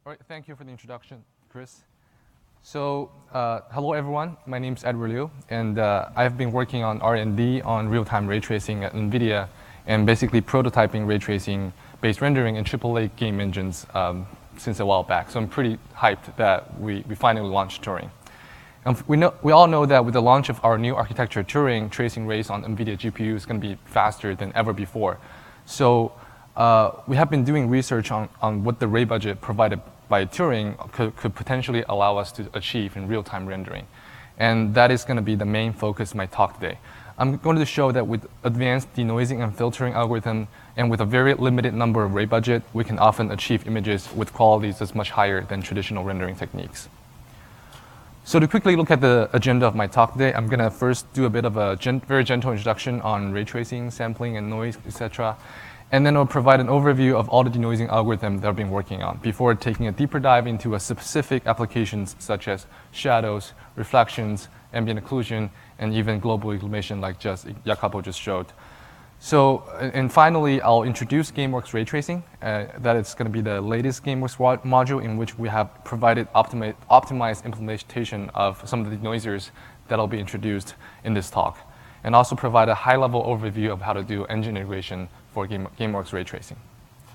All right, thank you for the introduction, Chris. So, hello everyone. My name is Edward Liu, and I've been working on R&D on real-time ray tracing at NVIDIA, and basically prototyping ray tracing-based rendering in AAA game engines since a while back. So I'm pretty hyped that we finally launched Turing. And we all know that with the launch of our new architecture, Turing, tracing rays on NVIDIA GPU is going to be faster than ever before. So we have been doing research on what the ray budget provided by Turing could potentially allow us to achieve in real-time rendering. And that is going to be the main focus of my talk today. I'm going to show that with advanced denoising and filtering algorithm and with a very limited number of ray budget, we can often achieve images with qualities that's much higher than traditional rendering techniques. So to quickly look at the agenda of my talk today, I'm going to first do a bit of a very gentle introduction on ray tracing, sampling, and noise, etc. And then I'll provide an overview of all the denoising algorithms that I've been working on before taking a deeper dive into specific applications such as shadows, reflections, ambient occlusion, and even global illumination like Jacopo just showed. So, and finally, I'll introduce GameWorks ray tracing. That is going to be the latest GameWorks module in which we have provided optimized implementation of some of the denoisers that will be introduced in this talk. And also provide a high-level overview of how to do engine integration for GameWorks ray tracing.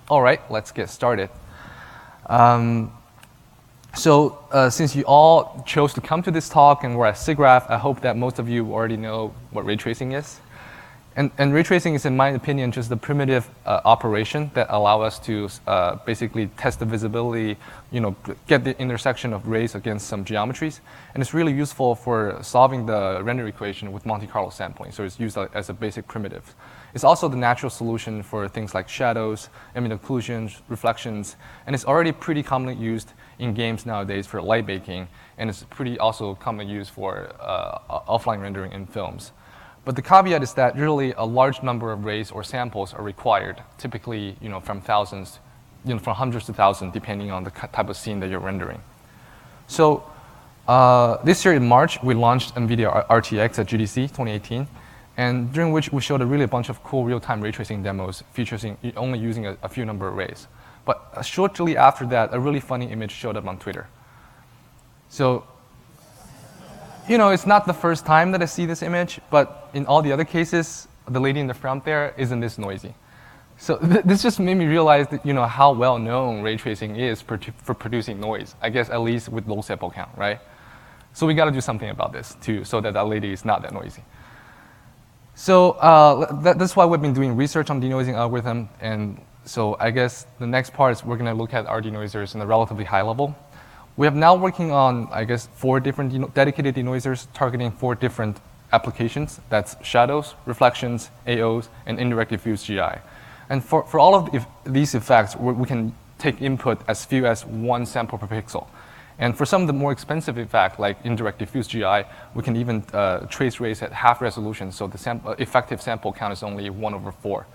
All right, let's get started. Since you all chose to come to this talk and we're at SIGGRAPH, I hope that most of you already know what ray tracing is. And ray tracing is, in my opinion, just a primitive operation that allows us to basically test the visibility, get the intersection of rays against some geometries. And it's really useful for solving the render equation with Monte Carlo sampling. So it's used as a basic primitive. It's also the natural solution for things like shadows, ambient occlusions, reflections. And it's already pretty commonly used in games nowadays for light baking. And it's pretty also commonly used for offline rendering in films. But the caveat is that really a large number of rays or samples are required, typically from thousands, from hundreds to thousands, depending on the type of scene that you're rendering. So this year in March, we launched NVIDIA RTX at GDC 2018, and during which we showed a bunch of cool real-time ray tracing demos featuring only using a few number of rays. But shortly after that, a really funny image showed up on Twitter. So it's not the first time that I see this image, but in all the other cases, the lady in the front there isn't this noisy. So this just made me realize that, how well known ray tracing is for producing noise, I guess at least with low sample count, right? So we got to do something about this too, so that lady is not that noisy. So that's why we've been doing research on denoising algorithm, and so I guess the next part is we're going to look at our denoisers in a relatively high level. We have now working on, I guess, 4 different dedicated denoisers targeting 4 different applications. That's shadows, reflections, AOs, and indirect diffuse GI. And for all of these effects, we can take input as few as 1 sample per pixel. And for some of the more expensive effects, like indirect diffuse GI, we can even trace rays at half resolution, so the effective sample count is only 1/4.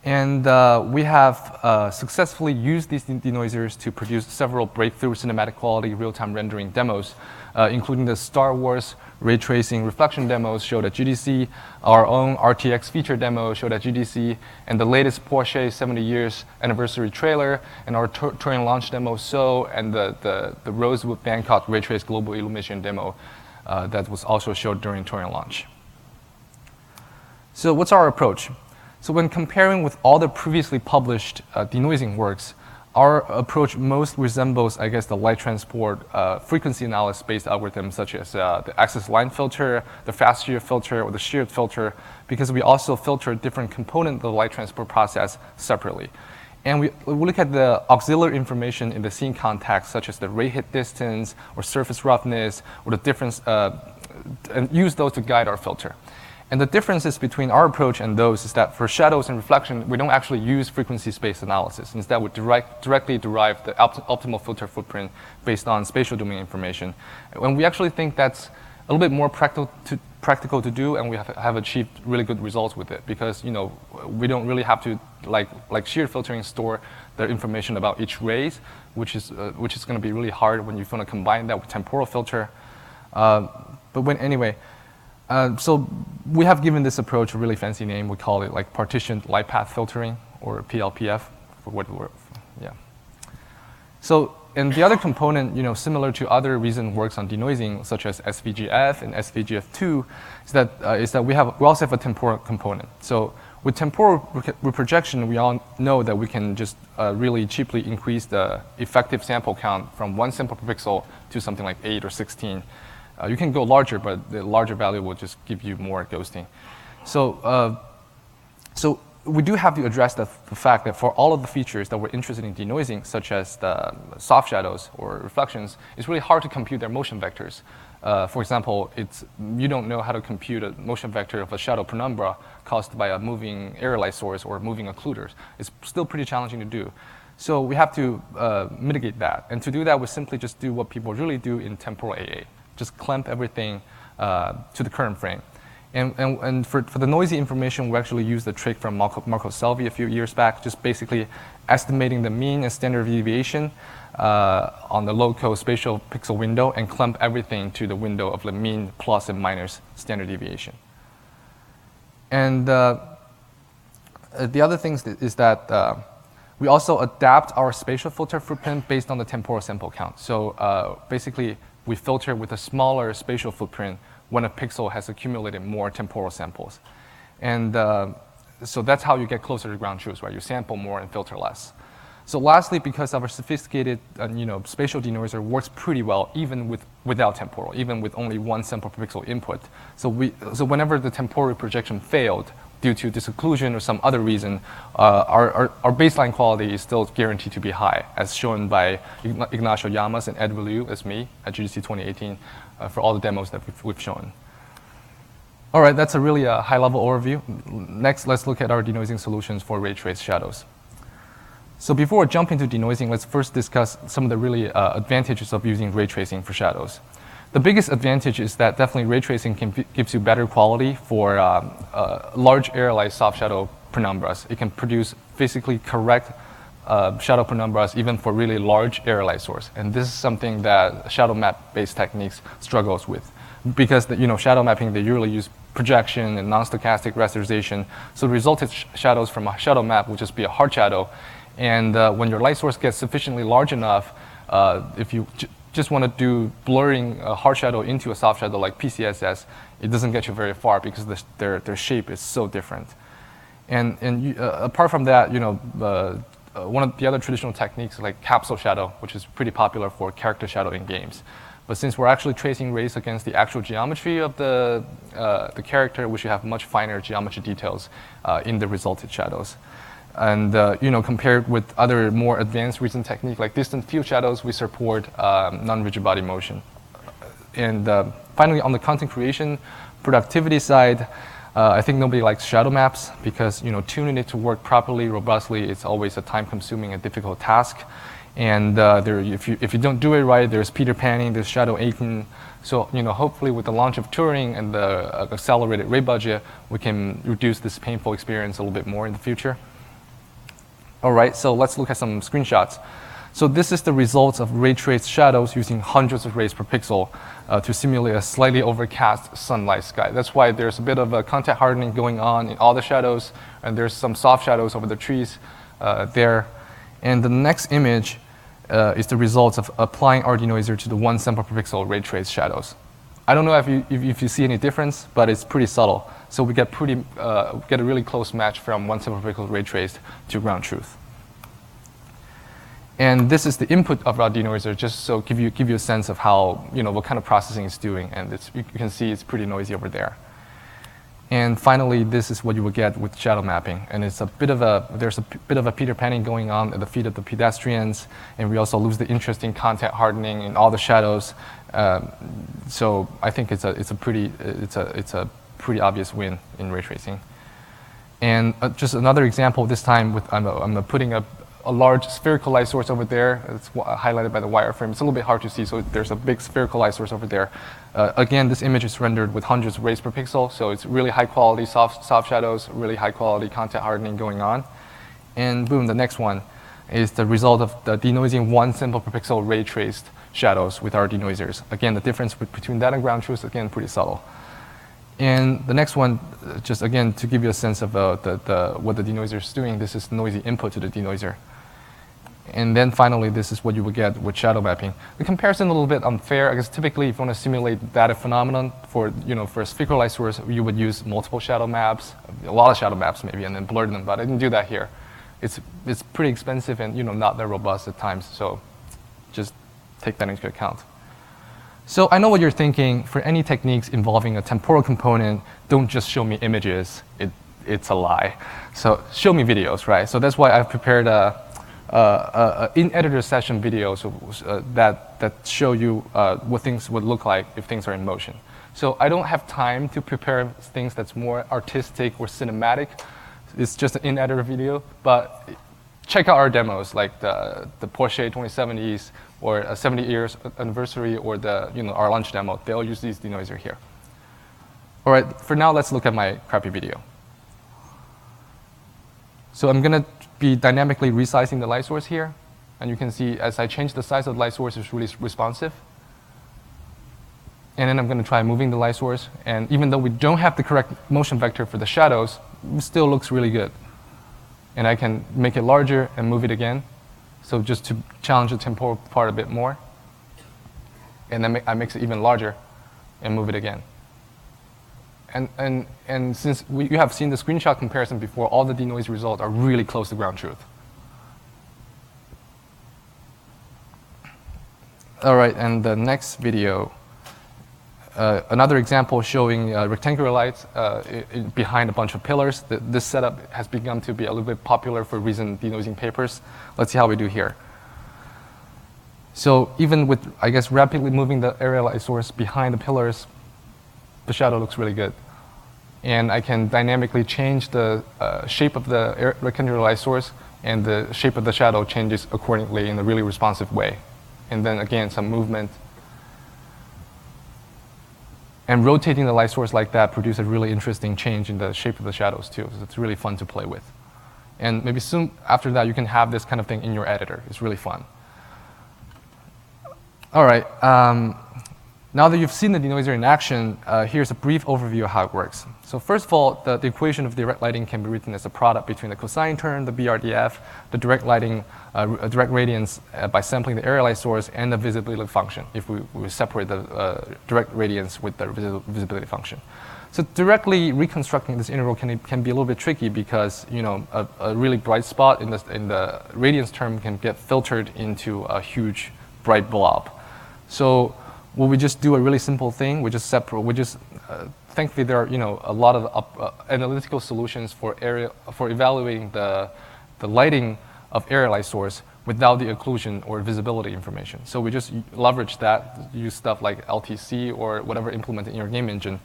And we have successfully used these denoisers to produce several breakthrough cinematic quality real-time rendering demos, including the Star Wars ray tracing reflection demos showed at GDC, our own RTX feature demo showed at GDC, and the latest Porsche 70 years anniversary trailer, and our Turing launch demo, and the Rosewood Bangkok ray trace global illumination demo that was also showed during Turing launch. So what's our approach? So when comparing with all the previously published denoising works, our approach most resembles, I guess, the light transport frequency analysis-based algorithms such as the axis line filter, the fast shear filter, or the shear filter, because we also filter different components of the light transport process separately. And we look at the auxiliary information in the scene context, such as the ray hit distance, or surface roughness, or the difference, and use those to guide our filter. And the differences between our approach and those is that for shadows and reflection, we don't actually use frequency-space analysis. Instead, we directly derive the optimal filter footprint based on spatial domain information. And we actually think that's a little bit more practical to do, and we have achieved really good results with it because we don't really have to like shear filtering store the information about each rays, which is going to be really hard when you want to combine that with temporal filter. So we have given this approach a really fancy name. We call it partitioned light path filtering, or PLPF, for what we're, yeah. So, and the other component, similar to other recent works on denoising, such as SVGF and SVGF2, is that we also have a temporal component. So with temporal reprojection, we all know that we can just really cheaply increase the effective sample count from 1 sample per pixel to something like 8 or 16. You can go larger, but the larger value will just give you more ghosting. So, so we do have to address the fact that for all of the features that we're interested in denoising, such as the soft shadows or reflections, it's really hard to compute their motion vectors. For example, you don't know how to compute a motion vector of a shadow penumbra caused by a moving air light source or moving occluders. It's still pretty challenging to do. So we have to mitigate that. And to do that, we simply just do what people really do in temporal AA. Just clamp everything to the current frame. And for the noisy information, we actually used the trick from Marco Salvi a few years back, just basically estimating the mean and standard deviation on the local spatial pixel window and clamp everything to the window of the mean plus and minus standard deviation. And the other thing is that we also adapt our spatial filter footprint based on the temporal sample count. So basically, we filter with a smaller spatial footprint when a pixel has accumulated more temporal samples. And so that's how you get closer to ground truth, right? You sample more and filter less. So lastly, because our sophisticated spatial denoiser works pretty well even without temporal, even with only 1 sample per pixel input. So whenever the temporal projection failed due to disocclusion or some other reason, our baseline quality is still guaranteed to be high, as shown by Ignacio Llamas and Ed Liu as me at GDC 2018 for all the demos that we've shown. All right, that's a really high-level overview. Next, let's look at our denoising solutions for ray trace shadows. So before we jump into denoising, let's first discuss some of the really advantages of using ray tracing for shadows. The biggest advantage is that definitely ray tracing gives you better quality for large area-like soft shadow penumbras. It can produce physically correct shadow penumbras even for really large area light source. And this is something that shadow map-based techniques struggles with. Because shadow mapping, they usually use projection and non-stochastic rasterization. So the resulted shadows from a shadow map will just be a hard shadow. And when your light source gets sufficiently large enough, if you just want to do blurring a hard shadow into a soft shadow like PCSS, it doesn't get you very far because their shape is so different. And apart from that, one of the other traditional techniques like capsule shadow, which is pretty popular for character shadow in games. But since we're actually tracing rays against the actual geometry of the character, we should have much finer geometry details in the resulted shadows. And compared with other more advanced recent techniques like distant field shadows, we support non-rigid body motion. And finally, on the content creation productivity side, I think nobody likes shadow maps because tuning it to work properly, robustly, it's always a time-consuming and difficult task. And if you don't do it right, there's Peter panning, there's shadow aching. So hopefully with the launch of Turing and the accelerated ray budget, we can reduce this painful experience a little bit more in the future. All right, so let's look at some screenshots. So this is the results of ray traced shadows using hundreds of rays per pixel to simulate a slightly overcast sunlight sky. That's why there's a bit of a contact hardening going on in all the shadows, and there's some soft shadows over the trees there. And the next image is the results of applying our denoiser to the 1 sample per pixel ray traced shadows. I don't know if you see any difference, but it's pretty subtle. So we get a really close match from 1 sample per pixel ray traced to ground truth. And this is the input of our denoiser, just so give you a sense of how what kind of processing it's doing, and you can see it's pretty noisy over there. And finally, this is what you will get with shadow mapping, and there's a bit of a Peter panning going on at the feet of the pedestrians, and we also lose the interesting contact hardening in all the shadows. So I think it's a pretty obvious win in ray tracing. And just another example this time with I'm putting a large spherical light source over there. It's highlighted by the wireframe. It's a little bit hard to see, so there's a big spherical light source over there. Again, this image is rendered with hundreds of rays per pixel, so it's really high quality soft shadows, really high quality contact hardening going on. And boom, the next one is the result of the denoising 1 sample per pixel ray traced shadows with our denoisers. Again, the difference between that and ground truth is again pretty subtle. And the next one, just again to give you a sense of what the denoiser is doing, this is noisy input to the denoiser. And then finally, this is what you would get with shadow mapping. The comparison is a little bit unfair, because typically if you want to simulate that phenomenon for, for a spherical light source, you would use multiple shadow maps, a lot of shadow maps maybe, and then blur them, but I didn't do that here. It's pretty expensive and not that robust at times, so just take that into account. So I know what you're thinking. For any techniques involving a temporal component, don't just show me images. It's a lie. So show me videos, right? So that's why I've prepared in-editor session videos that show you what things would look like if things are in motion. So I don't have time to prepare things that's more artistic or cinematic. It's just an in-editor video, but check out our demos, like the Porsche 2070s or a 70 years anniversary, or the our lunch demo. They all use these denoiser here. All right, for now, let's look at my crappy video. So I'm going to be dynamically resizing the light source here. And you can see as I change the size of the light source, it's really responsive. And then I'm going to try moving the light source. And even though we don't have the correct motion vector for the shadows, it still looks really good. And I can make it larger and move it again. So just to challenge the temporal part a bit more. And then I make it even larger and move it again. And since you have seen the screenshot comparison before, all the denoise results are really close to ground truth. All right, and the next video, another example showing rectangular lights behind a bunch of pillars. This setup has begun to be a little bit popular for recent denoising papers. Let's see how we do here. So even with, I guess, rapidly moving the area light source behind the pillars, the shadow looks really good. And I can dynamically change the shape of the rectangular light source, and the shape of the shadow changes accordingly in a really responsive way. And then again, some movement. And rotating the light source like that produces a really interesting change in the shape of the shadows too. So it's really fun to play with. And maybe soon after that, you can have this kind of thing in your editor. It's really fun. All right. Now that you've seen the denoiser in action, here's a brief overview of how it works. So first of all, the equation of direct lighting can be written as a product between the cosine term, the BRDF, the direct lighting, direct radiance by sampling the area light source, and the visibility function, if we separate the direct radiance with the visibility function. So directly reconstructing this integral can be a little bit tricky, because a really bright spot in the radiance term can get filtered into a huge bright blob. So will we just do a really simple thing? We just thankfully there are a lot of analytical solutions for evaluating the lighting of area light source without the occlusion or visibility information. So we just leverage that, use stuff like LTC or whatever implemented in your game engine,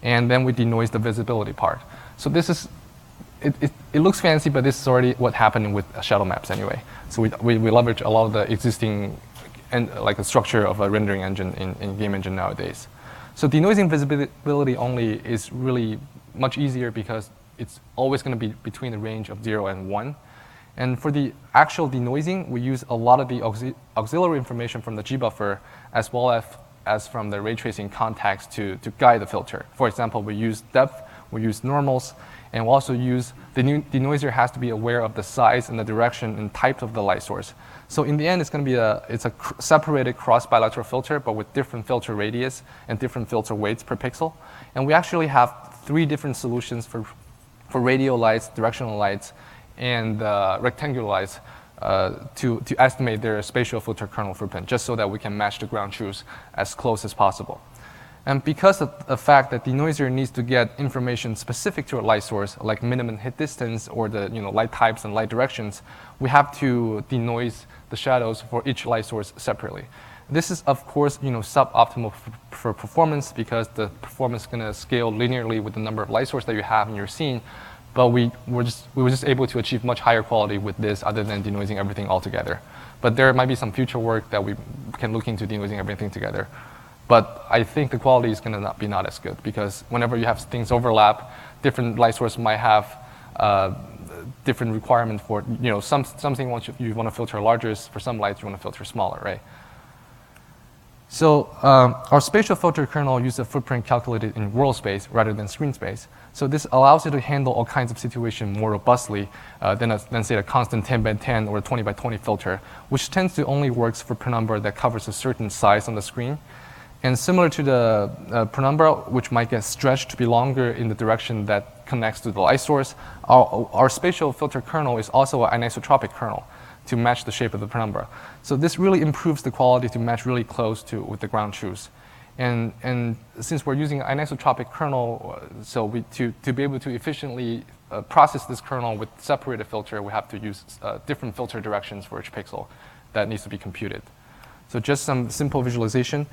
and then we denoise the visibility part. So this is it looks fancy, but this is already what happened with shadow maps anyway. So we leverage a lot of the existing and like the structure of a rendering engine in game engine nowadays. So denoising visibility only is really much easier, because it's always going to be between the range of 0 and 1. And for the actual denoising, we use a lot of the auxiliary information from the G-buffer, as well as from the ray tracing context to guide the filter. For example, we use depth, we use normals, and we also use the denoiser has to be aware of the size and the direction and type of the light source. So in the end, it's going to be a separated cross bilateral filter, but with different filter radius and different filter weights per pixel. And we actually have 3 different solutions for radial lights, directional lights, and rectangular lights to estimate their spatial filter kernel footprint, just so that we can match the ground truths as close as possible. And because of the fact that denoiser needs to get information specific to a light source, like minimum hit distance or the light types and light directions, we have to denoise the shadows for each light source separately. This is, of course, suboptimal for performance, because the performance is going to scale linearly with the number of light sources that you have in your scene. But we were just able to achieve much higher quality with this, other than denoising everything all together. But there might be some future work that we can look into denoising everything together. But I think the quality is going to be not as good, because whenever you have things overlap, different light sources might have different requirements for, something you want to filter larger, for some lights you want to filter smaller, right? So our spatial filter kernel uses a footprint calculated in world space rather than screen space. So this allows it to handle all kinds of situations more robustly than say a constant 10 by 10 or a 20 by 20 filter, which tends to only works for penumbra that covers a certain size on the screen. And similar to the penumbra, which might get stretched to be longer in the direction that connects to the light source, our spatial filter kernel is also an anisotropic kernel to match the shape of the penumbra. So this really improves the quality to match really close to with the ground truth. And since we're using an anisotropic kernel, so to be able to efficiently process this kernel with separated filter, we have to use different filter directions for each pixel that needs to be computed. So just some simple visualization.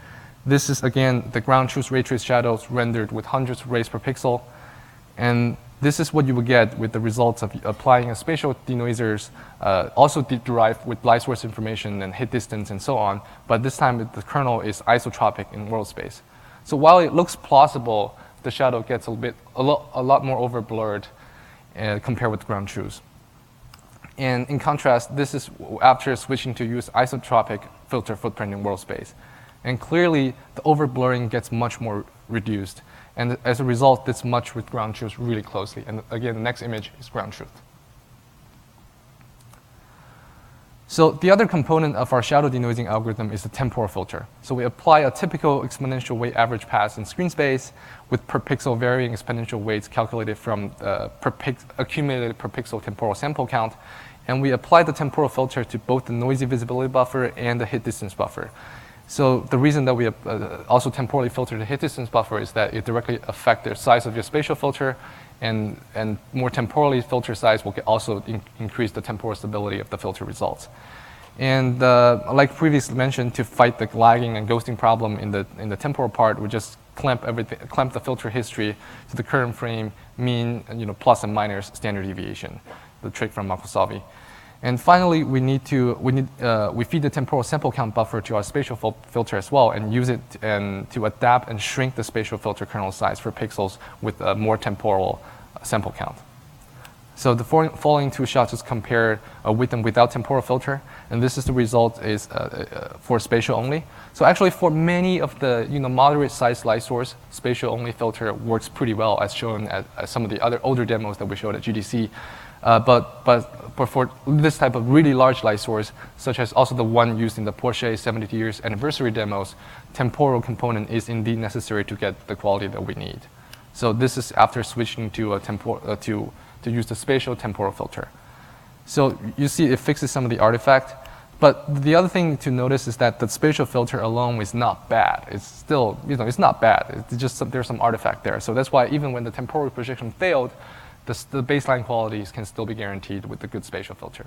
This is, again, the ground truth ray trace shadows rendered with hundreds of rays per pixel. And this is what you would get with the results of applying a spatial denoisers, also derived with light source information and hit distance and so on. But this time, the kernel is isotropic in world space. So while it looks plausible, the shadow gets a lot more overblurred compared with ground truth. And in contrast, this is after switching to use isotropic filter footprint in world space. And clearly, the overblurring gets much more reduced. And as a result, this matches with ground truth really closely. And again, the next image is ground truth. So the other component of our shadow denoising algorithm is the temporal filter. So we apply a typical exponential weight average pass in screen space with per pixel varying exponential weights calculated from accumulated per pixel temporal sample count. And we apply the temporal filter to both the noisy visibility buffer and the hit distance buffer. So the reason that we also temporally filter the hit distance buffer is that it directly affects the size of your spatial filter, and more temporally filter size will also increase the temporal stability of the filter results. And like previously mentioned, to fight the lagging and ghosting problem in the temporal part, we just clamp the filter history to the current frame mean, plus and minus standard deviation, the trick from Makosavi. And finally, we feed the temporal sample count buffer to our spatial filter as well, and use it to adapt and shrink the spatial filter kernel size for pixels with a more temporal sample count. So the following two shots just compare with and without temporal filter, and this is the result is for spatial only. So actually, for many of the moderate size light source, spatial only filter works pretty well, as shown at some of the other older demos that we showed at GDC. But for this type of really large light source, such as also the one used in the Porsche 70 years anniversary demos, temporal component is indeed necessary to get the quality that we need. So this is after switching to to use the spatial temporal filter. So you see it fixes some of the artifact. But the other thing to notice is that the spatial filter alone is not bad. It's still, it's not bad. It's just there's some artifact there. So that's why even when the temporal projection failed, the baseline qualities can still be guaranteed with the good spatial filter.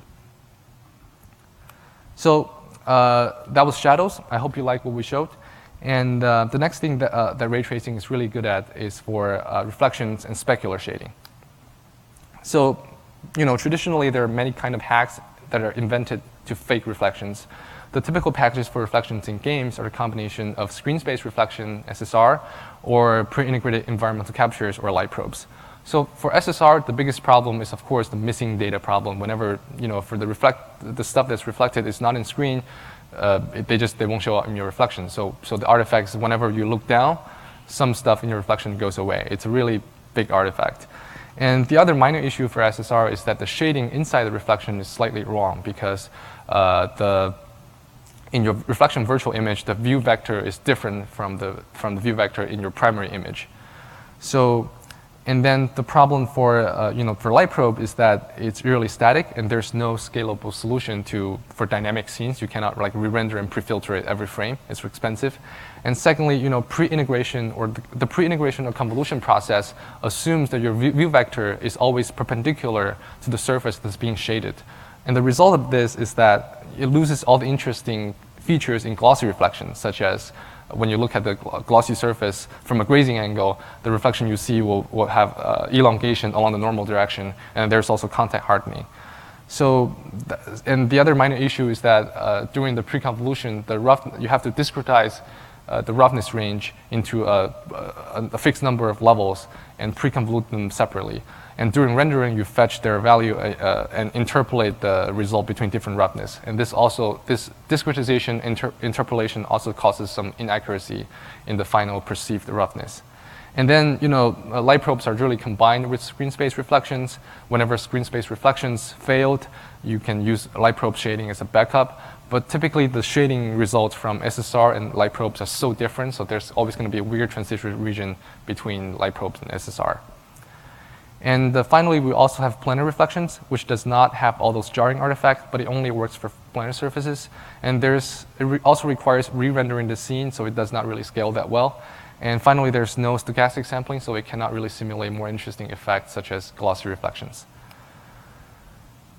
So that was shadows. I hope you like what we showed. And the next thing that ray tracing is really good at is for reflections and specular shading. So, traditionally there are many kind of hacks that are invented to fake reflections. The typical packages for reflections in games are a combination of screen space reflection, SSR, or pre-integrated environmental captures or light probes. So for SSR, the biggest problem is, of course, the missing data problem. Whenever, for the stuff that's reflected is not in screen, they won't show up in your reflection. So the artifacts, whenever you look down, some stuff in your reflection goes away. It's a really big artifact. And the other minor issue for SSR is that the shading inside the reflection is slightly wrong, because in your reflection virtual image, the view vector is different from the view vector in your primary image. So, and then the problem for for light probe is that it's really static, and there's no scalable solution for dynamic scenes. You cannot re-render and pre-filter it every frame. It's expensive. And secondly, pre-integration or the pre-integration or convolution process assumes that your view vector is always perpendicular to the surface that's being shaded. And the result of this is that it loses all the interesting features in glossy reflections, such as when you look at the glossy surface from a grazing angle, the reflection you see will have elongation along the normal direction, and there's also contact hardening. So, and the other minor issue is that during the pre-convolution, you have to discretize the roughness range into a fixed number of levels and pre-convolute them separately. And during rendering, you fetch their value and interpolate the result between different roughness. And this discretization interpolation also causes some inaccuracy in the final perceived roughness. And then, light probes are really combined with screen space reflections. Whenever screen space reflections failed, you can use light probe shading as a backup. But typically, the shading results from SSR and light probes are so different, so there's always going to be a weird transition region between light probes and SSR. And finally, we also have planar reflections, which does not have all those jarring artifacts, but it only works for planar surfaces. And it also requires re-rendering the scene, so it does not really scale that well. And finally, there's no stochastic sampling, so it cannot really simulate more interesting effects, such as glossy reflections.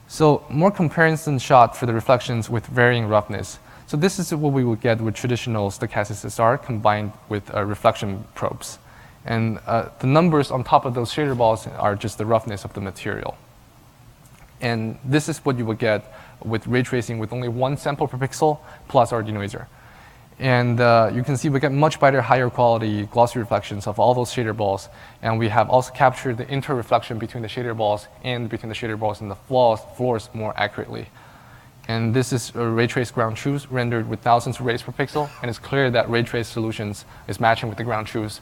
So more comparison shot for the reflections with varying roughness. So this is what we would get with traditional stochastic SSR combined with reflection probes. And the numbers on top of those shader balls are just the roughness of the material. And this is what you would get with ray tracing with only one sample per pixel plus our denoiser. And you can see we get much better, higher quality glossy reflections of all those shader balls. And we have also captured the inter-reflection between the shader balls and between the shader balls and the floors more accurately. And this is ray trace ground truths rendered with thousands of rays per pixel. And it's clear that ray trace solutions is matching with the ground truths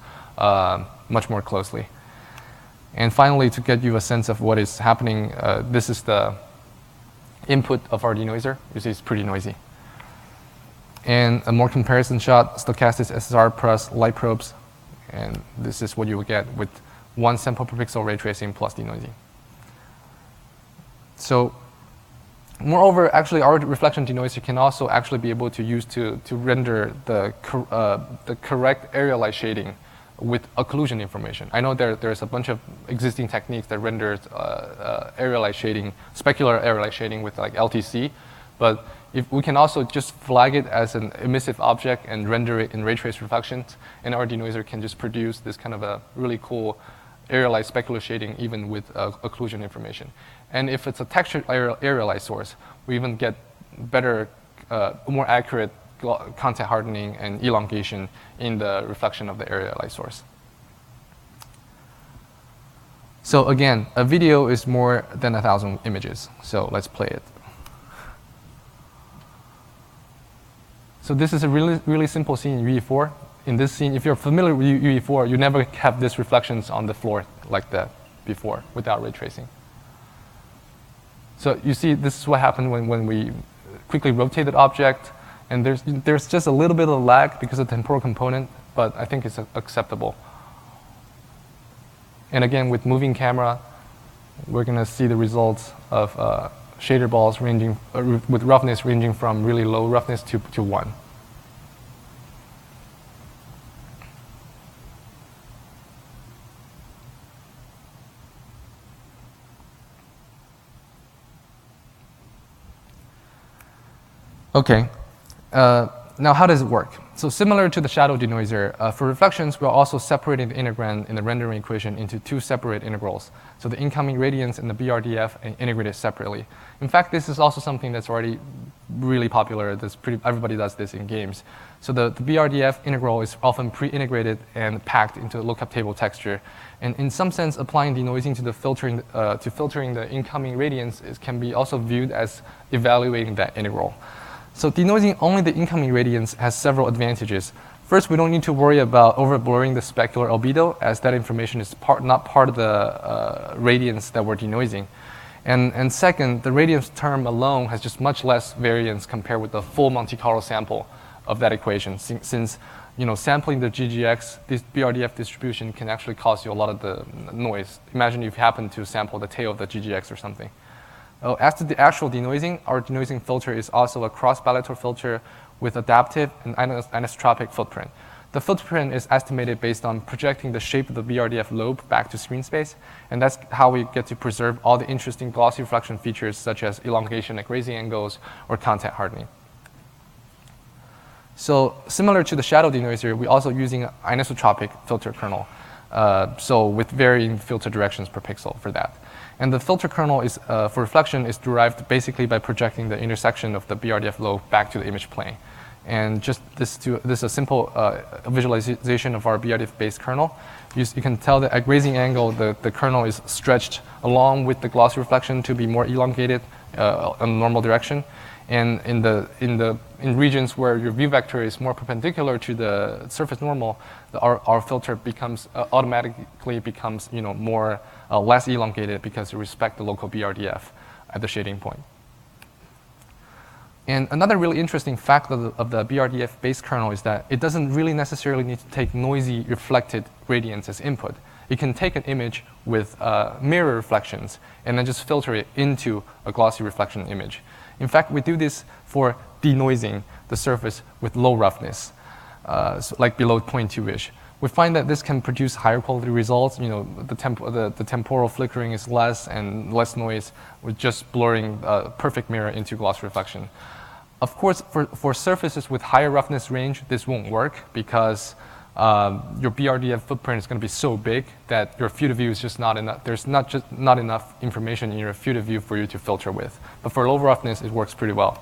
much more closely. And finally, to get you a sense of what is happening, this is the input of our denoiser. You see it's pretty noisy. And a more comparison shot, stochastic SSR plus light probes. And this is what you would get with one sample per pixel ray tracing plus denoising. So moreover, actually, our reflection denoiser can also actually be able to use to render the correct area light shading with occlusion information. I know there's a bunch of existing techniques that renders area light shading, specular area light shading with like LTC, but if we can also just flag it as an emissive object and render it in ray trace reflections, and our denoiser can just produce this kind of a really cool area light specular shading even with occlusion information. And if it's a textured area light source, we even get better, more accurate contact hardening and elongation in the reflection of the area light source. So again, a video is more than 1,000 images. So let's play it. So this is a really simple scene in UE4. In this scene, if you're familiar with UE4, you never have these reflections on the floor like that before without ray tracing. So you see, this is what happened when we quickly rotate the object. And there's just a little bit of lag because of the temporal component, but I think it's acceptable. And again, with moving camera, we're going to see the results of shader balls ranging with roughness ranging from really low roughness to 1. Okay. Now, how does it work? So similar to the shadow denoiser, for reflections, we're also separating the integrand in the rendering equation into two separate integrals. So the incoming radiance and the BRDF are integrated separately. In fact, this is also something that's already really popular. Everybody does this in games. So the BRDF integral is often pre-integrated and packed into the lookup table texture. And in some sense, applying denoising to filtering the incoming radiance can be also viewed as evaluating that integral. So denoising only the incoming radiance has several advantages. First, we don't need to worry about over-blurring the specular albedo, as that information is not part of the radiance that we're denoising. And second, the radiance term alone has just much less variance compared with the full Monte Carlo sample of that equation, since sampling the GGX, this BRDF distribution can actually cause you a lot of the noise. Imagine if you happen to sample the tail of the GGX or something. As to the actual denoising, our denoising filter is also a cross-bilateral filter with adaptive and anisotropic footprint. The footprint is estimated based on projecting the shape of the BRDF lobe back to screen space, and that's how we get to preserve all the interesting glossy reflection features such as elongation at grazing angles or contact hardening. So similar to the shadow denoiser, we're also using an anisotropic filter kernel, so with varying filter directions per pixel for that. And the filter kernel is, for reflection is derived basically by projecting the intersection of the BRDF lobe back to the image plane. And just this is a simple visualization of our BRDF-based kernel. You can tell that at grazing angle, the kernel is stretched along with the glossy reflection to be more elongated in the normal direction. And in regions where your view vector is more perpendicular to the surface normal, our filter becomes automatically becomes more less elongated because you respect the local BRDF at the shading point. And another really interesting fact of the BRDF-based kernel is that it doesn't really necessarily need to take noisy reflected gradients as input. It can take an image with mirror reflections and then just filter it into a glossy reflection image. In fact, we do this for denoising the surface with low roughness, so like below 0.2-ish. We find that this can produce higher quality results. The temporal flickering is less and less noise with just blurring perfect mirror into glossy reflection. Of course, for surfaces with higher roughness range, this won't work because your BRDF footprint is going to be so big that your field of view is just not enough. There's not enough information in your field of view for you to filter with. But for low roughness, it works pretty well.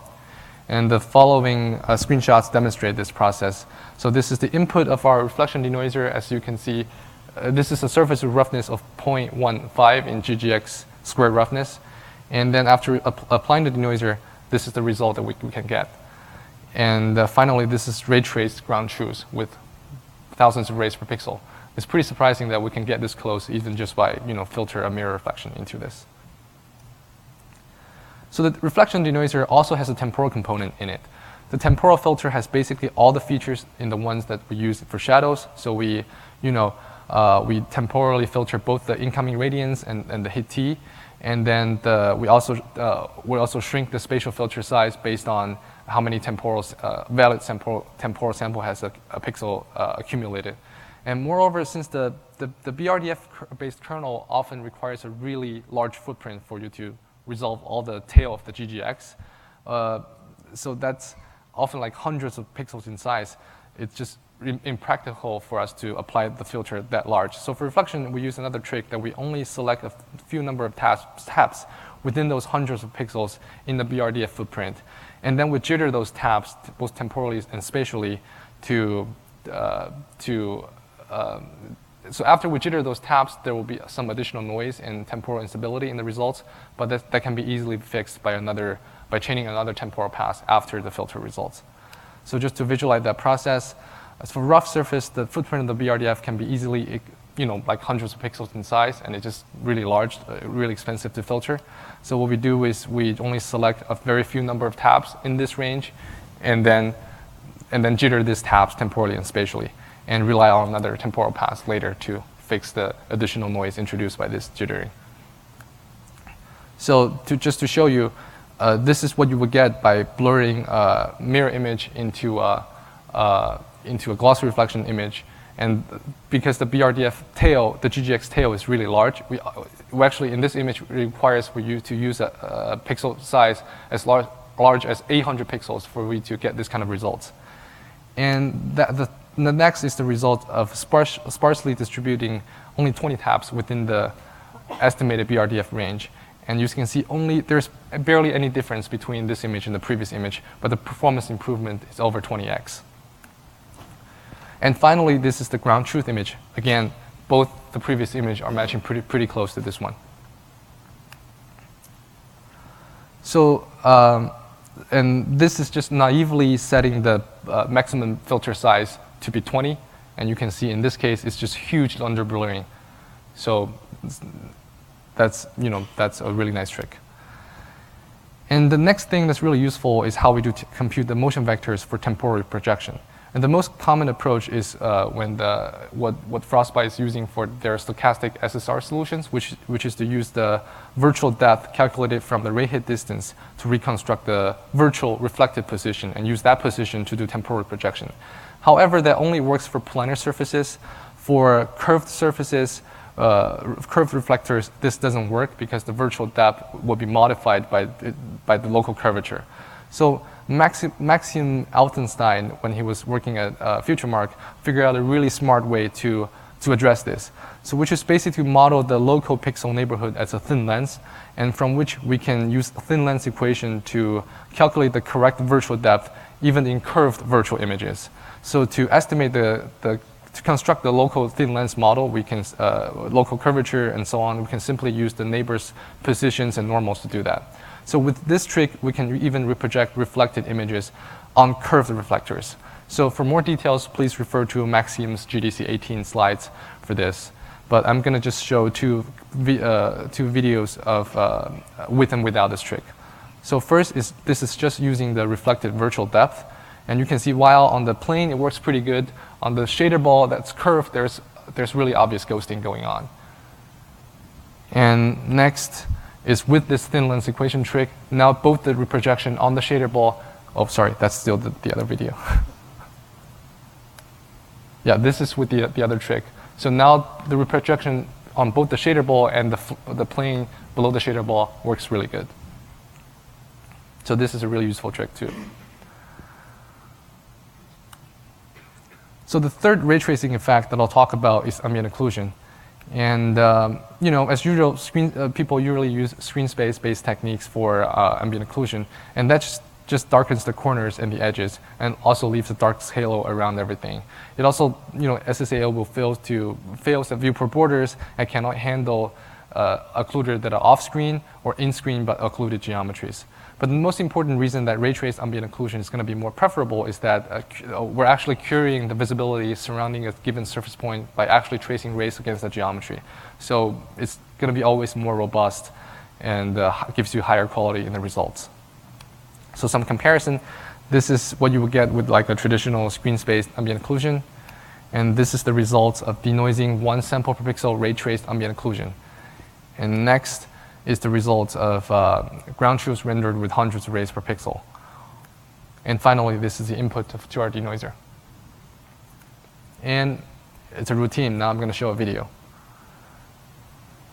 And the following screenshots demonstrate this process. So this is the input of our reflection denoiser. As you can see, this is a surface with roughness of 0.15 in GGX squared roughness. And then after applying the denoiser, this is the result that we can get. And finally, this is ray traced ground truth with thousands of rays per pixel. It's pretty surprising that we can get this close even just by filter a mirror reflection into this. So the reflection denoiser also has a temporal component in it. The temporal filter has basically all the features in the ones that we use for shadows. So we temporally filter both the incoming radiance and the hit T. And then we also shrink the spatial filter size based on how many valid temporal sample has a pixel accumulated. And moreover, since the BRDF-based kernel often requires a really large footprint for you to resolve all the tail of the GGX, so that's often like hundreds of pixels in size. It's just impractical for us to apply the filter that large. So for reflection, we use another trick that we only select a few number of taps within those hundreds of pixels in the BRDF footprint. And then we jitter those taps, both temporally and spatially, so after we jitter those taps, there will be some additional noise and temporal instability in the results, but that can be easily fixed by chaining another temporal pass after the filter results. So just to visualize that process, as for rough surface, the footprint of the BRDF can be easily, like hundreds of pixels in size, and it's just really large, really expensive to filter. So what we do is we only select a very few number of taps in this range, and then jitter these taps temporally and spatially, and rely on another temporal pass later to fix the additional noise introduced by this jittering. So just to show you, this is what you would get by blurring a mirror image into a glossy reflection image. And because the BRDF tail, the GGX tail is really large, we actually, in this image, requires for you to use a pixel size as large as 800 pixels for you to get this kind of results. And the next is the result of sparsely distributing only 20 taps within the estimated BRDF range. And you can see there's barely any difference between this image and the previous image, but the performance improvement is over 20x. And finally, this is the ground truth image. Again, both the previous image are matching pretty close to this one. So, and this is just naively setting the maximum filter size to be 20. And you can see in this case, it's just huge under blurring. So that's a really nice trick. And the next thing that's really useful is how we do compute the motion vectors for temporal projection. And the most common approach is what Frostbite is using for their stochastic SSR solutions, which is to use the virtual depth calculated from the ray hit distance to reconstruct the virtual reflected position and use that position to do temporal projection. However, that only works for planar surfaces. For curved surfaces, curved reflectors, this doesn't work because the virtual depth will be modified by the local curvature. So Maxim Altenstein, when he was working at FutureMark, figured out a really smart way to address this. So which is basically model the local pixel neighborhood as a thin lens, and from which we can use a thin lens equation to calculate the correct virtual depth even in curved virtual images. So to estimate the to construct the local thin lens model, we can, local curvature and so on, we can simply use the neighbors' positions and normals to do that. So with this trick, we can even project reflected images on curved reflectors. So for more details, please refer to Maxim's GDC 18 slides for this. But I'm going to just show two videos of with and without this trick. So first, this is just using the reflected virtual depth. And you can see while on the plane it works pretty good, on the shader ball that's curved, there's really obvious ghosting going on. And next is with this thin lens equation trick, now both the reprojection on the shader ball, oh sorry, that's still the other video. Yeah, this is with the other trick. So now the reprojection on both the shader ball and the plane below the shader ball works really good. So this is a really useful trick too. So the third ray tracing effect that I'll talk about is ambient occlusion. And you know, as usual, people usually use screen space-based techniques for ambient occlusion, and that just darkens the corners and the edges, and also leaves a dark halo around everything. It also, you know, SSAO will fails at viewport borders and cannot handle occluded that are off-screen or in-screen but occluded geometries. But the most important reason that ray traced ambient occlusion is going to be more preferable is that we're actually curing the visibility surrounding a given surface point by actually tracing rays against the geometry. So it's going to be always more robust and gives you higher quality in the results. So some comparison, this is what you would get with like a traditional screen-spaced ambient occlusion. And this is the results of denoising one sample per pixel ray traced ambient occlusion. And next is the results of ground truths rendered with hundreds of rays per pixel. And finally, this is the input to our denoiser. And it's a routine. Now I'm going to show a video.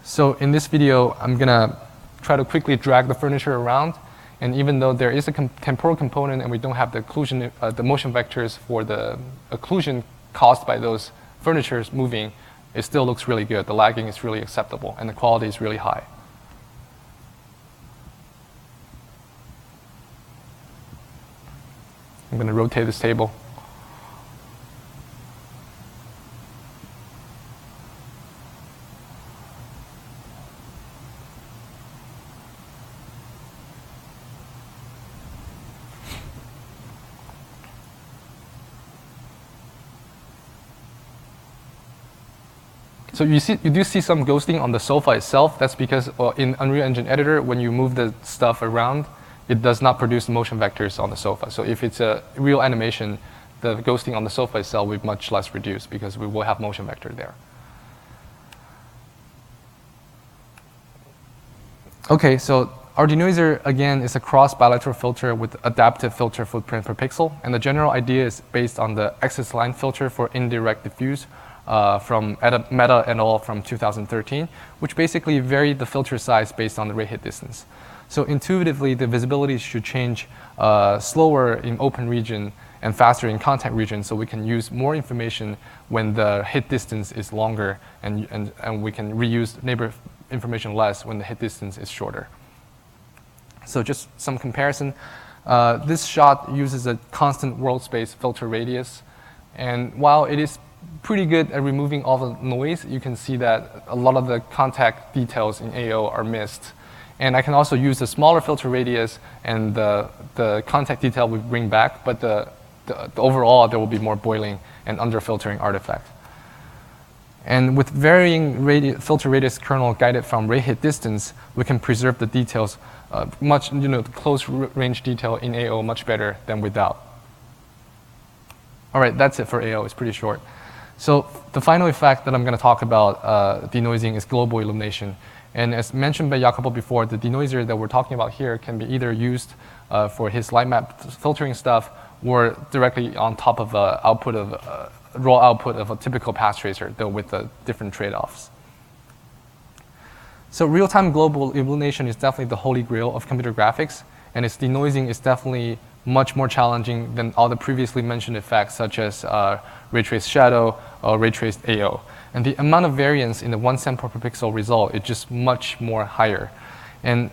So in this video, I'm going to try to quickly drag the furniture around. And even though there is a temporal component and we don't have the occlusion, the motion vectors for the occlusion caused by those furnitures moving, it still looks really good. The lagging is really acceptable, and the quality is really high. I'm going to rotate this table. So you do see some ghosting on the sofa itself. That's because in Unreal Engine Editor, when you move the stuff around, it does not produce motion vectors on the sofa. So if it's a real animation, the ghosting on the sofa itself will be much less reduced because we will have motion vector there. Okay, so our denoiser, again, is a cross bilateral filter with adaptive filter footprint per pixel. And the general idea is based on the axis line filter for indirect diffuse from Meta et al. From 2013, which basically varied the filter size based on the ray hit distance. So intuitively, the visibility should change slower in open region and faster in contact region, so we can use more information when the hit distance is longer, and we can reuse neighbor information less when the hit distance is shorter. So just some comparison. This shot uses a constant world space filter radius, and while it is pretty good at removing all the noise, you can see that a lot of the contact details in AO are missed. And I can also use a smaller filter radius, and the contact detail will bring back, but the overall there will be more boiling and under-filtering artifact. And with varying filter radius kernel guided from ray hit distance, we can preserve the details the close range detail in AO much better than without. All right, that's it for AO. It's pretty short. So the final effect that I'm going to talk about denoising is global illumination. And as mentioned by Jacopo before, the denoiser that we're talking about here can be either used for his light map filtering stuff or directly on top of raw output of a typical path tracer, though with different trade-offs. So real-time global illumination is definitely the holy grail of computer graphics, and its denoising is definitely much more challenging than all the previously mentioned effects, such as ray traced shadow or ray traced AO. And the amount of variance in the one sample per pixel result is just much more higher. And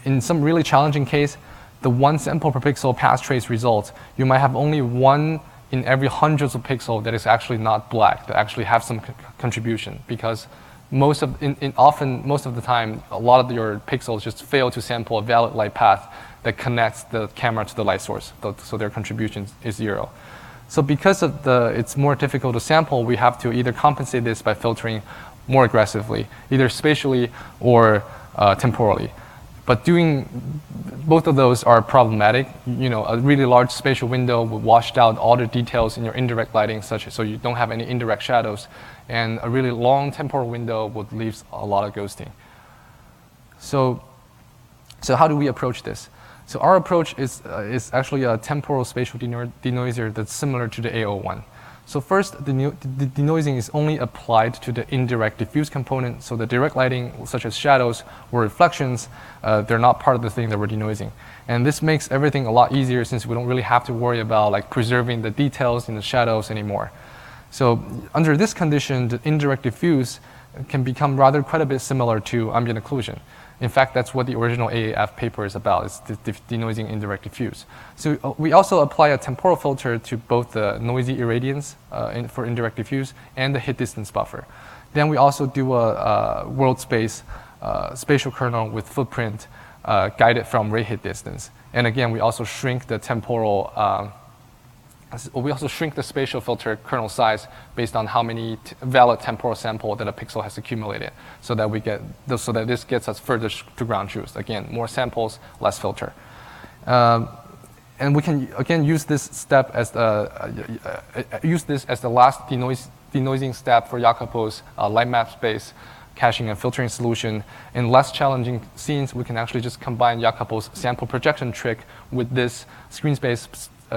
in some really challenging case, the one sample per pixel path trace result, you might have only one in every hundreds of pixels that is actually not black, that actually have some contribution, because most of the time, a lot of your pixels just fail to sample a valid light path that connects the camera to the light source, so their contribution is 0. So because of it's more difficult to sample, we have to either compensate this by filtering more aggressively, either spatially or temporally. But doing both of those are problematic. A really large spatial window would wash out all the details in your indirect lighting, so you don't have any indirect shadows. And a really long temporal window would leave a lot of ghosting. So how do we approach this? So our approach is actually a temporal spatial denoiser that's similar to the A01. So first, the denoising is only applied to the indirect diffuse component. So the direct lighting, such as shadows or reflections, they're not part of the thing that we're denoising. And this makes everything a lot easier, since we don't really have to worry about preserving the details in the shadows anymore. So under this condition, the indirect diffuse can become rather quite a bit similar to ambient occlusion. In fact, that's what the original AAF paper is about, is denoising indirect diffuse. So we also apply a temporal filter to both the noisy irradiance for indirect diffuse and the hit distance buffer. Then we also do a world space spatial kernel with footprint guided from ray hit distance. And again, we also shrink the temporal we also shrink the spatial filter kernel size based on how many valid temporal sample that a pixel has accumulated, so that this gets us further to ground truth. Again, more samples, less filter. And we can again use this step as the last denoising step for Jacopo's light map space caching and filtering solution. In less challenging scenes, we can actually just combine Jacopo's sample projection trick with this screen space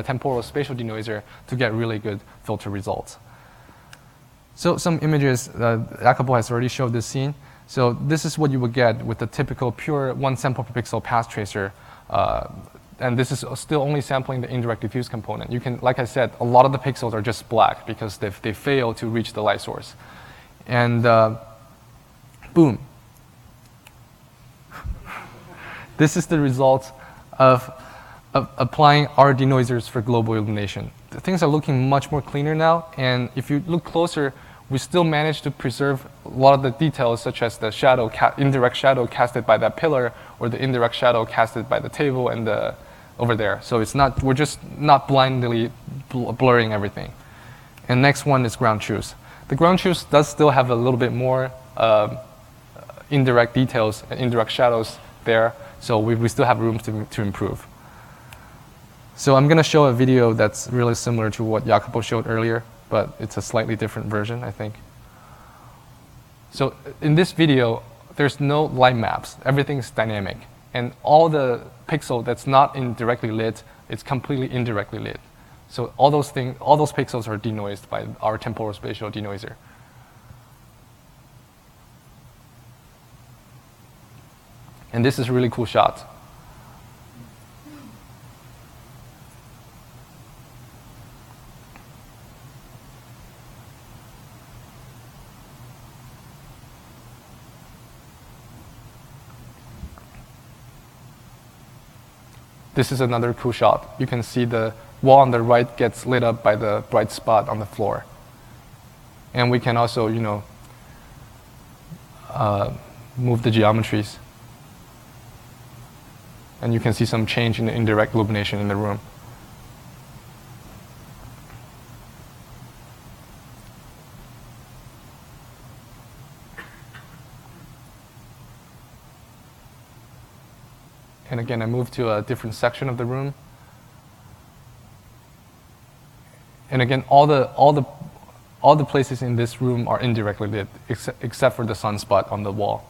temporal spatial denoiser to get really good filter results. So some images, Jacopo has already showed this scene. So this is what you would get with the typical pure 1 sample per pixel path tracer. And this is still only sampling the indirect diffuse component. You can, like I said, a lot of the pixels are just black because they fail to reach the light source. And boom. This is the result of applying our denoisers for global illumination. The things are looking much more cleaner now, and if you look closer, we still managed to preserve a lot of the details, such as the shadow, indirect shadow casted by that pillar, or the indirect shadow casted by the table and over there. So we're just not blindly blurring everything. And next one is ground truth. The ground truth does still have a little bit more indirect details and indirect shadows there, so we still have room to improve. So I'm going to show a video that's really similar to what Jacopo showed earlier, but it's a slightly different version, I think. So in this video, there's no light maps. Everything's dynamic. And all the pixel that's not directly lit, it's completely indirectly lit. So all those pixels are denoised by our temporal spatial denoiser. And this is a really cool shot. This is another cool shot. You can see the wall on the right gets lit up by the bright spot on the floor. And we can also, move the geometries. And you can see some change in the indirect illumination in the room. And again, I moved to a different section of the room. And again, all the places in this room are indirectly lit, except for the sunspot on the wall.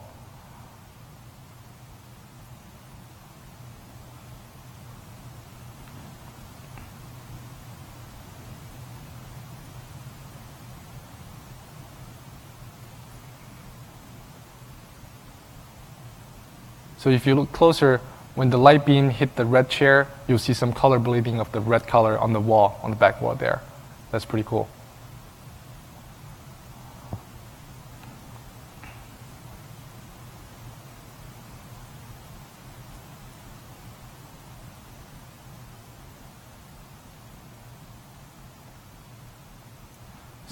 So if you look closer, when the light beam hit the red chair, you'll see some color bleeding of the red color on the wall, on the back wall there. That's pretty cool.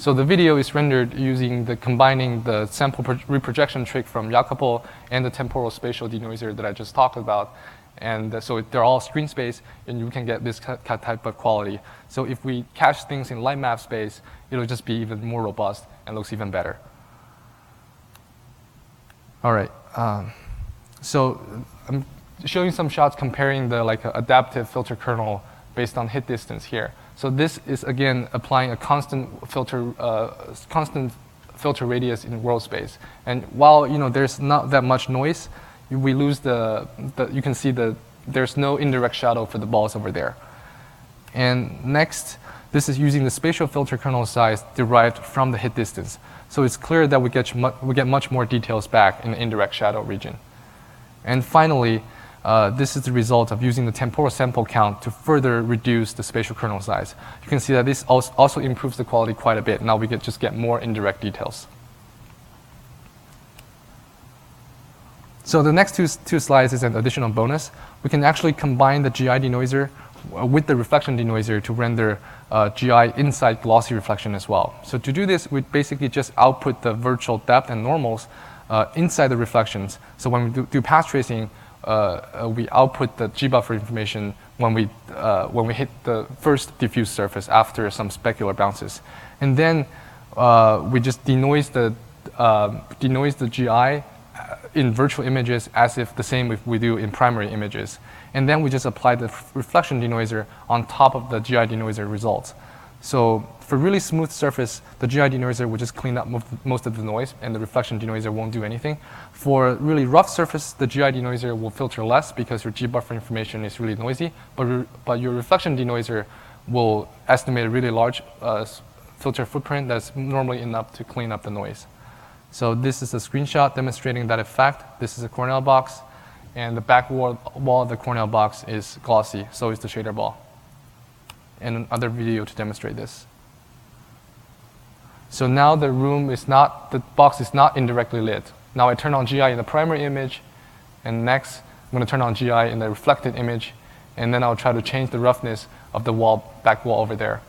So the video is rendered using combining the sample reprojection trick from Jacopo and the temporal spatial denoiser that I just talked about. And so they're all screen space, and you can get this type of quality. So if we cache things in light map space, it'll just be even more robust and looks even better. All right. So I'm showing some shots comparing the adaptive filter kernel based on hit distance here. So this is again applying a constant filter radius in world space. And while there's not that much noise, we lose you can see there's no indirect shadow for the balls over there. And next, this is using the spatial filter kernel size derived from the hit distance. So it's clear that we get much more details back in the indirect shadow region. And finally, this is the result of using the temporal sample count to further reduce the spatial kernel size. You can see that this also improves the quality quite a bit. Now we just get more indirect details. So the next two slides is an additional bonus. We can actually combine the GI denoiser with the reflection denoiser to render GI inside glossy reflection as well. So to do this, we basically just output the virtual depth and normals inside the reflections. So when we do path tracing, we output the G-buffer information when we hit the first diffuse surface after some specular bounces. And then we just denoise the GI in virtual images as if the same if we do in primary images. And then we just apply the reflection denoiser on top of the GI denoiser results. So for really smooth surface, the GI denoiser will just clean up most of the noise, and the reflection denoiser won't do anything. For really rough surface, the GI denoiser will filter less because your G-buffer information is really noisy, but your reflection denoiser will estimate a really large filter footprint that's normally enough to clean up the noise. So this is a screenshot demonstrating that effect. This is a Cornell box, and the back wall of the Cornell box is glossy, so is the shader ball. And another video to demonstrate this. So now the box is not indirectly lit. Now I turn on GI in the primary image, and next I'm going to turn on GI in the reflected image, and then I'll try to change the roughness of the back wall over there.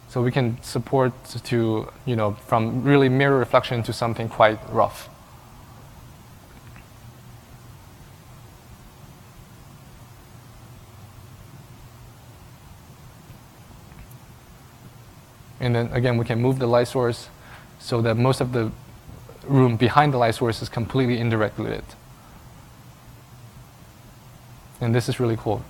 So we can support from really mirror reflection to something quite rough. And then again, we can move the light source so that most of the room behind the light source is completely indirectly lit. And this is really cool.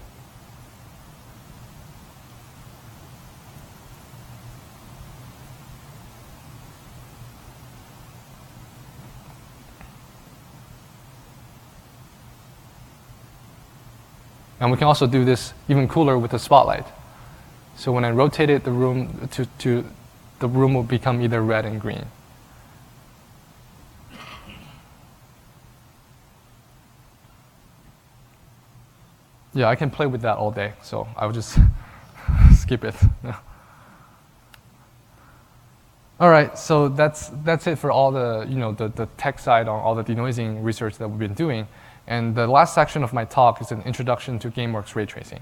And we can also do this even cooler with the spotlight. So when I rotate it, the room the room will become either red and green. Yeah, I can play with that all day, so I would just skip it. All right, so that's it for all the the tech side on all the denoising research that we've been doing. And the last section of my talk is an introduction to GameWorks ray tracing.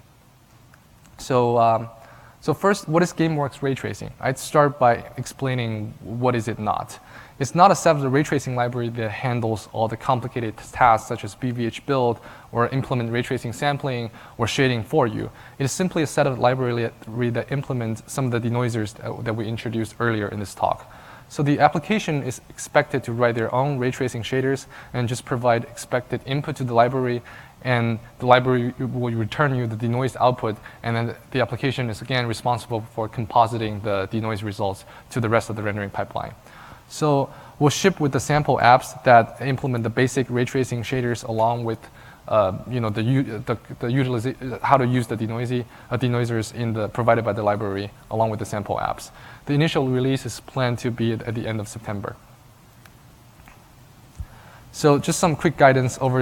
So first, what is GameWorks ray tracing? I'd start by explaining what is it not. It's not a separate ray tracing library that handles all the complicated tasks such as BVH build or implement ray tracing sampling or shading for you. It is simply a set of library that implements some of the denoisers that we introduced earlier in this talk. So the application is expected to write their own ray tracing shaders and just provide expected input to the library, and the library will return you the denoised output, and then the application is again responsible for compositing the denoised results to the rest of the rendering pipeline. So we'll ship with the sample apps that implement the basic ray tracing shaders along with how to use the denoisers provided by the library along with the sample apps. The initial release is planned to be at the end of September. So just some quick guidance over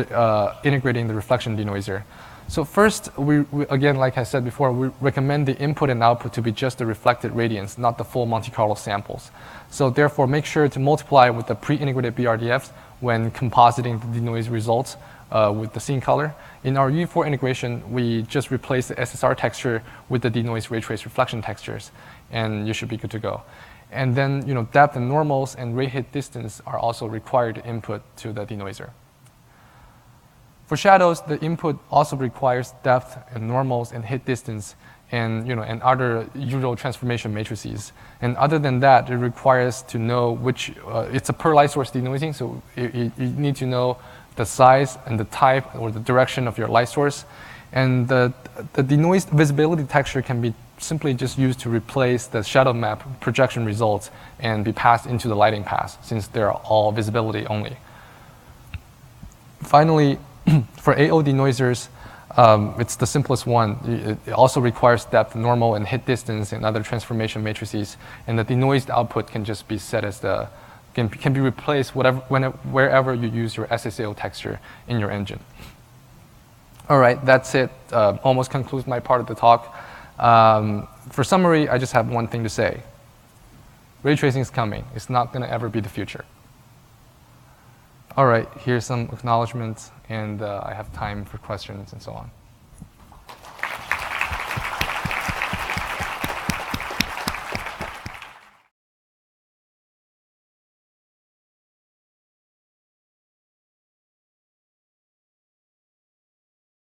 integrating the reflection denoiser. So first, we again, like I said before, we recommend the input and output to be just the reflected radiance, not the full Monte Carlo samples. So therefore, make sure to multiply with the pre-integrated BRDFs when compositing the denoise results with the scene color. In our UE4 integration, we just replace the SSR texture with the denoise ray trace reflection textures, and you should be good to go. And then depth and normals and ray hit distance are also required input to the denoiser. For shadows, the input also requires depth and normals and hit distance and other usual transformation matrices. And other than that, it requires to know which, it's a per light source denoising, so you need to know the size and the type or the direction of your light source. And the denoised visibility texture can be simply just used to replace the shadow map projection results and be passed into the lighting path, since they're all visibility only. Finally, for AO denoisers, it's the simplest one. It also requires depth, normal, and hit distance and other transformation matrices. And the denoised output can just be set as can be replaced wherever you use your SSAO texture in your engine. All right, that's it. Almost concludes my part of the talk. For summary, I just have one thing to say. Ray tracing is coming. It's not going to ever be the future. All right, here's some acknowledgements, and I have time for questions and so on.